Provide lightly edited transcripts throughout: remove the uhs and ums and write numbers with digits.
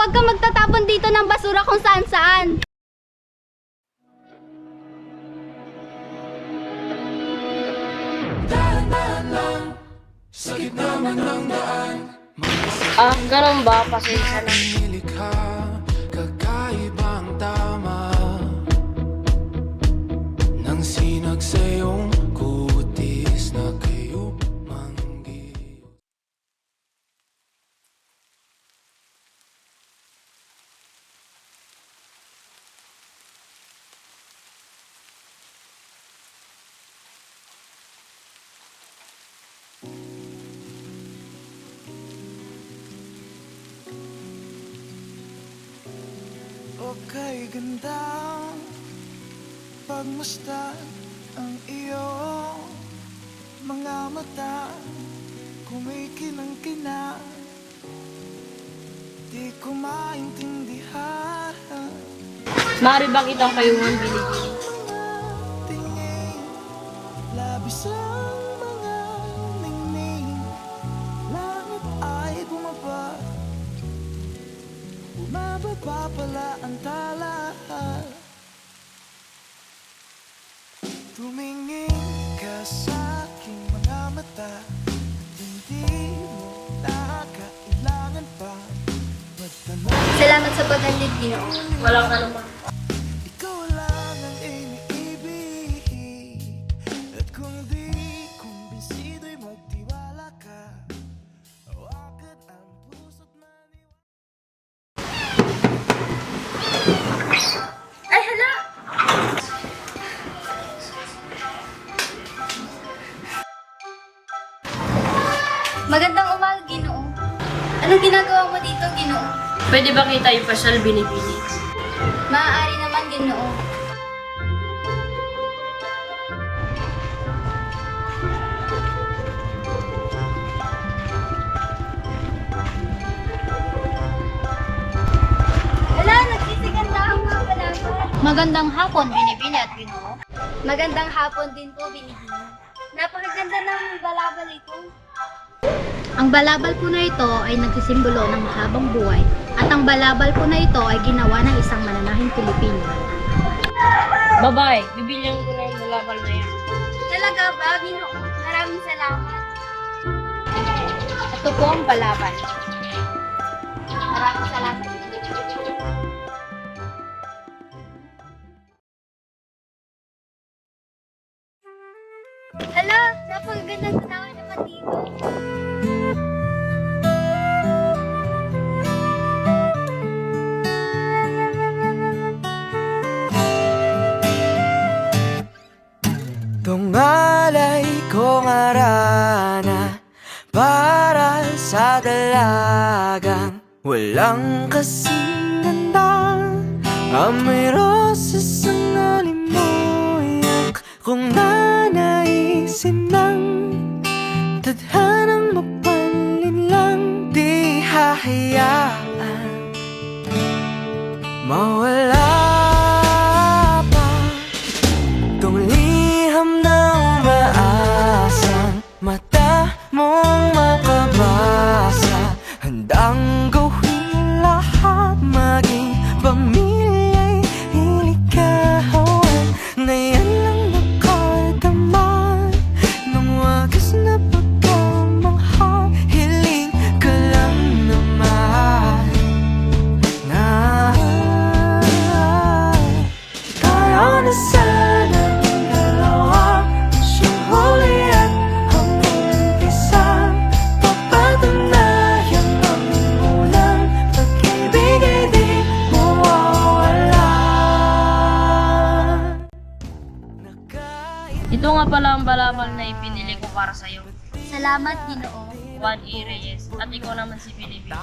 huwag kang magtatapon dito ng basura kung saan-saan. Ganun ba? Pasensya na. Kakaibang tama nang sinag sa iyong kutis na kayo manggi. Okay, ganda pagmasdan ang iyong mga mata, kumikinang-kina, di ko maintindihan. Maaari bang itang kayungan binigay? Tingin, labis ang mga ningning, langit ay bumaba, bumababa pala ang tala. Tumingin ka sa aking mga mata, at hindi mo nakakailangan pa magtanong. Salamat sa paghandid, Ginoo. Walang anuman. Ikaw lang ang iniibig, at kung di kumbinsido'y magtiwala ka, hawakan ang puso't maniwala. Ay, hala! Magandang umaga, Ginoo. Anong ginagawa mo dito, Ginoo? Pwede ba kita ipasyal binibini? Maaari naman, Ginoo. Hala, nagsisiganda ang mga balabal. Magandang hapon, Binibini at Ginoo. Magandang hapon din po, Binibini. Napakaganda ng balabal ito. Ang balabal po na ito ay nagsisimbolo ng mahabang buhay at ang balabal po na ito ay ginawa ng isang mananahing Pilipino. Babae, bibilyan ko na yung balabal na yan. Talaga ba, Ginoo? Maraming salamat. Ito po ang balabal. Maraming salamat. Hala, napakagandang tanawan naman dito. Tungalay kong arana para sa dalagang walang kasing ganda. Amoy rosas ang alimuyak kung nanaisin ng tadhanang mapanlin lang. Di hahayaan mawala pa tong liham na umaasang mata mong makabasa. Handang gawin lahat, maging pamilya'y ilikawan, na yan lang nakadama ng wagas na pagkamangha. Hiling ka lang naman na tayo na sanang dalawa, siyang huli at ang umpisa. Papatunayan ang unang pag-ibig ay di mawawala. Ito nga pala ang balabal na ipinili ko para sa'yo. Salamat, Ginoo. Juan E. Reyes. At ikaw naman si Pilipino.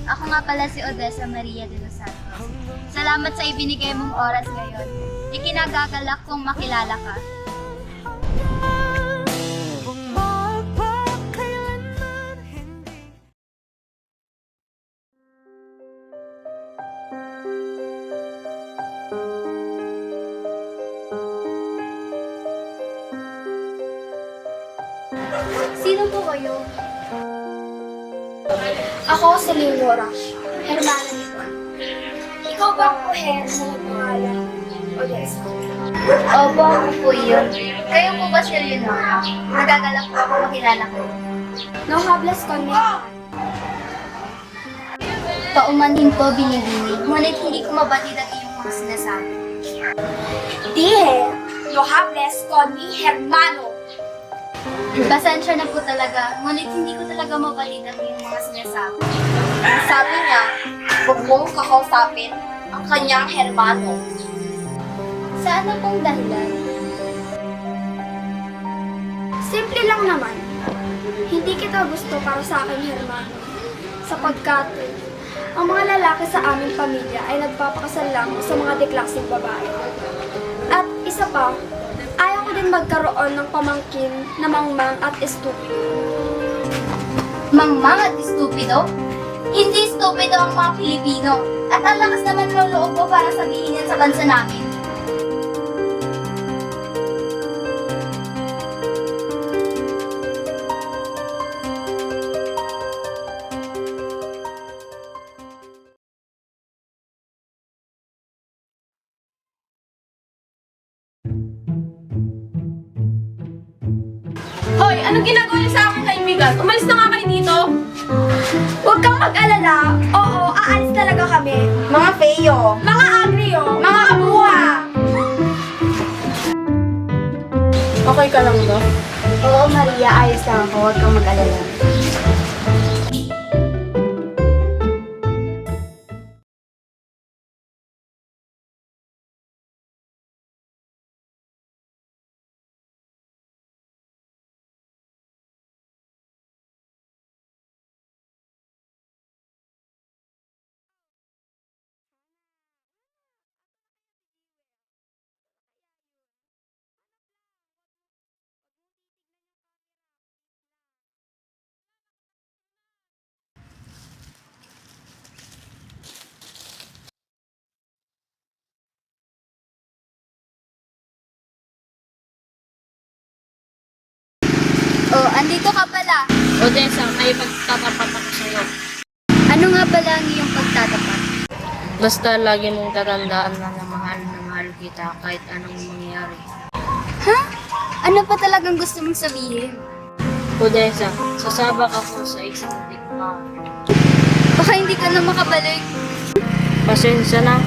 Ako nga pala si Odessa Maria de los Santos. Salamat sa ibinigay mong oras ngayon. Ikinagagalak kong makilala ka. Kung magpakailanman hindi. Sino po kayo? Ako si Leonora. Hermana nito. bang mujer na nagpangalan Odessa? Opo, ako po yun. Kayo po ba si Leonora? Nagagalak po ako makilala ko. No hables con me. Paumanhin po binibini, ngunit hindi ko mabatid ang iyong mga sinasabi. Dije, no hables con mi hermano. Pasensya na po talaga, ngunit hindi ko talaga mabatid ang iyong mga sinasabi. Sabi niya, huwag mong kakausapin ang kanyang hermano. Sa ano pong dahilan? Simple lang naman. Hindi kita gusto para sa akin, hermano. Sapagkat ang mga lalaki sa aming pamilya ay nagpapakasal lang sa mga deklaseng babae. At isa pa, ayaw ko din magkaroon ng pamangkin na mangmang at estupido. Mangmang at estupido? Hindi estupido ang mga Pilipino. At ang lakas naman ng loob mo para sabihin yan sa bansa namin. Hoy, anong ginagawa niyo sa aking kaibigan? Umalis na nga kayo dito. Huwag kang mag-alala. Oo, aalis talaga kami. Mga feyo. Mga agrio, mga kabuha. Okay ka lang ba? Oo, Maria, ayos lang ako. Huwag kang mag-alala. Oh, andito ka pala. Odessa, may pagtatapat ako sa'yo. Ano nga pala ang iyong pagtatapat? Basta lagi mong tatandaan na mahal kita kahit anong mangyari. Ha? Ano pa talagang gusto mong sabihin? Odessa, sasabak ako sa isang tikma. Baka hindi ka na makabalik. Pasensya na,